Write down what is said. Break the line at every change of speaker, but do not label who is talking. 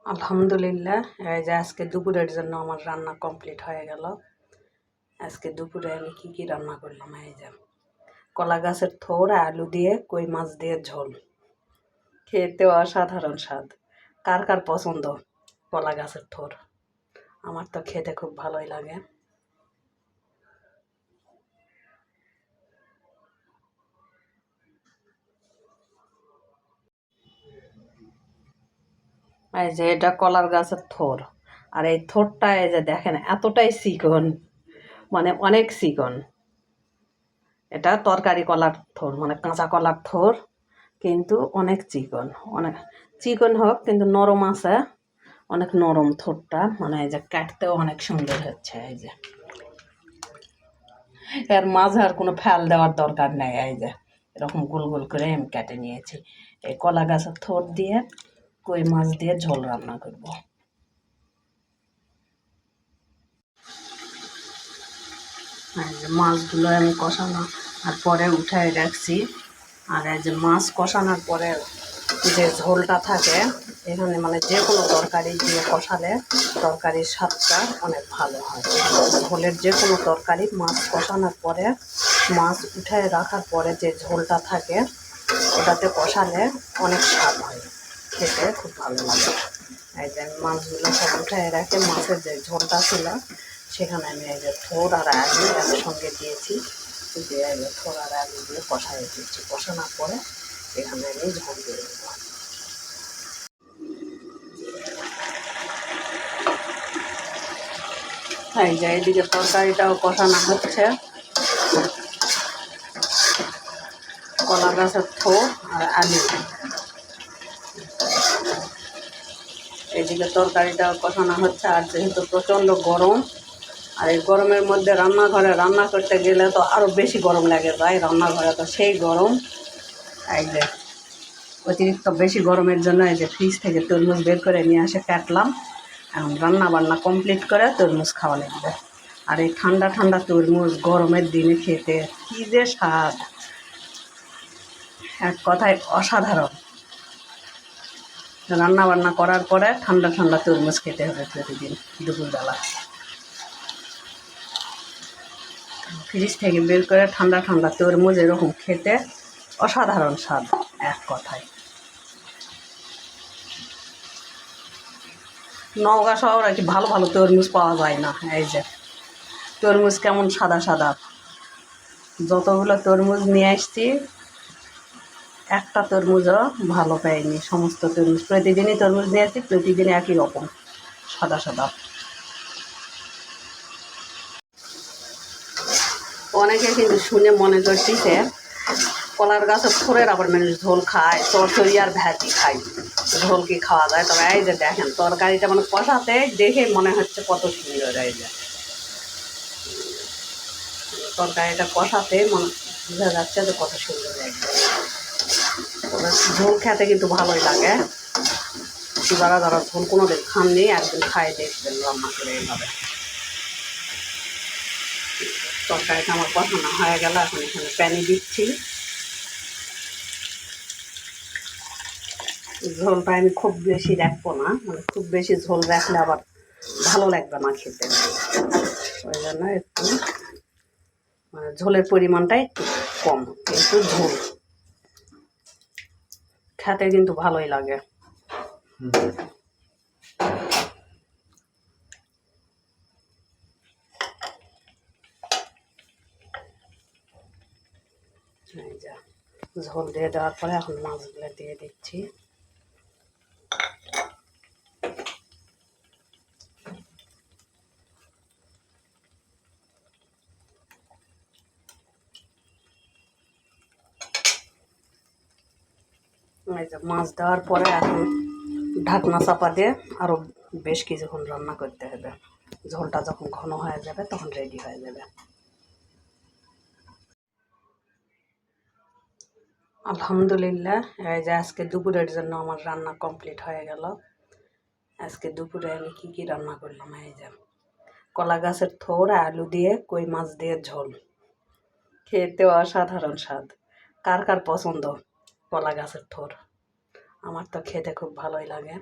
আলহামদুলিল্লাহ, এই যে আজকে দুপুরের জন্য আমার রান্না কমপ্লিট হয়ে গেল। আজকে দুপুরে আমি কি রান্না করলাম, এই যে কলা গাছের থোড় আলু দিয়ে কই মাছ দিয়ে ঝোল, খেতেও অসাধারণ স্বাদ। কার কার পছন্দ কলা গাছের থোড়? আমার তো খেতে খুব ভালোই লাগে। এই যে এটা কলার গাছের থোড়, আর এই থোড়টা এই যে দেখেন এতটাই চিকন, মানে অনেক চিকন। এটা তরকারি কলার থোড়, মানে কাঁচা কলার থোড়, কিন্তু অনেক চিকন। অনেক চিকন হোক কিন্তু নরম আছে, অনেক নরম থোড়টা, মানে এই যে কাটতেও অনেক সুন্দর হচ্ছে। এই যে এর মাঝে আর কোনো ফেল দেওয়ার দরকার নেই। এই যে এরকম গোল গোল করে আমি কেটে নিয়েছি। এই কলা গাছের থোড় দিয়ে কই মাছ দিয়ে ঝোল রান্না করব। এই যে মাছগুলো আমি কষানো আর পরে উঠায় রাখছি। আর এই যে মাছ কষানোর পরে যে ঝোলটা থাকে, এখানে মানে যে কোনো তরকারি দিয়ে কষালে তরকারির স্বাদটা অনেক ভালো হয়। ঝোলের যে কোনো তরকারি মাছ কষানোর পরে, মাছ উঠায় রাখার পরে যে ঝোলটা থাকে ওটাতে কষালে অনেক স্বাদ হয়, খেতে খুব ভালো লাগে। এই যে মাছগুলো সব উঠায় রেখে মাছের যে ঝোলটা ছিল সেখানে আমি এই যে থোড় আর আলু একসঙ্গে দিয়েছি, দিয়ে থোড় আর আলু দিয়ে কষাই দিয়েছি। কষানোর পরে এখানে আমি ঝোল দিয়ে দেবো। এই যে এইদিকে তরকারিটাও কষানো হচ্ছে। কলা গাছের থোড় আর আলু, এইদিকে তরকারিটাও কষানো হচ্ছে। আর যেহেতু প্রচণ্ড গরম, আর এই গরমের মধ্যে রান্নাঘরে রান্না করতে গেলে তো আরও বেশি গরম লাগে যায়, রান্নাঘরে তো সেই গরম। এই যে অতিরিক্ত বেশি গরমের জন্য এই যে ফ্রিজ থেকে তরমুজ বের করে নিয়ে এসে কাটলাম। এখন রান্না বান্না কমপ্লিট করে তরমুজ খাওয়া লাগবে। আর এই ঠান্ডা ঠান্ডা তরমুজ গরমের দিনে খেতে কী যে স্বাদ, এক কথায় অসাধারণ। রান্না বান্না করার পরে ঠান্ডা ঠান্ডা তরমুজ খেতে হবে প্রতিদিন দুপুরবেলা। ফ্রিজ থেকে বের করে ঠান্ডা ঠান্ডা তরমুজ এরকম খেতে অসাধারণ স্বাদ, এক কথায়। নওগাঁ শহরে কি ভালো ভালো তরমুজ পাওয়া যায় না। এই যে তরমুজ কেমন সাদা সাদা, যতগুলো তরমুজ নিয়ে আসছি একটা তরমুজও ভালো পাইনি। সমস্ত তরমুজ প্রতিদিনই তরমুজ নিয়ে আসছি, প্রতিদিনই একই রকম সাদা সাদা। অনেকে কিন্তু শুনে মনে করতেছে কলার গাছের থোড়ের আবার মানুষ ঝোল খায়, চরচড়ি আর ভ্যাজি খায়, ঝোল কি খাওয়া যায়? তবে এই যে দেখেন তরকারিটা মানে কষাতে দেখে মনে হচ্ছে কত সুন্দর। এই যে তরকারিটা কষাতে মনে বোঝা যাচ্ছে যে কত সুন্দর লাগবে। তবে ঝোল খেতে কিন্তু ভালোই লাগে। শিবারা যারা ঝোল কোনো দিন খাননি একদিন খাই দেখবেন রান্না করে এইভাবে। তরকারিটা আমার কষানো হয়ে গেল, এখন এখানে প্যানে দিচ্ছি। ঝোলটা আমি খুব বেশি রাখবো না, মানে খুব বেশি ঝোল রাখলে আবার ভালো লাগবে না খেতে। ওই জন্য একটু মানে ঝোলের পরিমাণটা একটু কম, কিন্তু ঝোল খেতে কিন্তু ভালোই লাগে। এই যে ঝোল দিয়ে দেওয়ার পরে এখন মাছগুলো দিয়ে দিচ্ছি। এই যে মাছ দেওয়ার পরে এখন ঢাকনা চাপা দিয়ে আরও বেশ কিছুক্ষণ রান্না করতে হবে। ঝোলটা যখন ঘন হয়ে যাবে তখন রেডি হয়ে যাবে। আলহামদুলিল্লাহ, এই যে আজকে দুপুরের জন্য আমার রান্না কমপ্লিট হয়ে গেল। আজকে দুপুরে আমি কি রান্না করলাম, এই যে কলা গাছের থোড় আলু দিয়ে কই মাছ দিয়ে ঝোল, খেতেও অসাধারণ স্বাদ। কার কার পছন্দ কলা গাছের থোড়? আমার তো খেতে খুব ভালোই লাগে।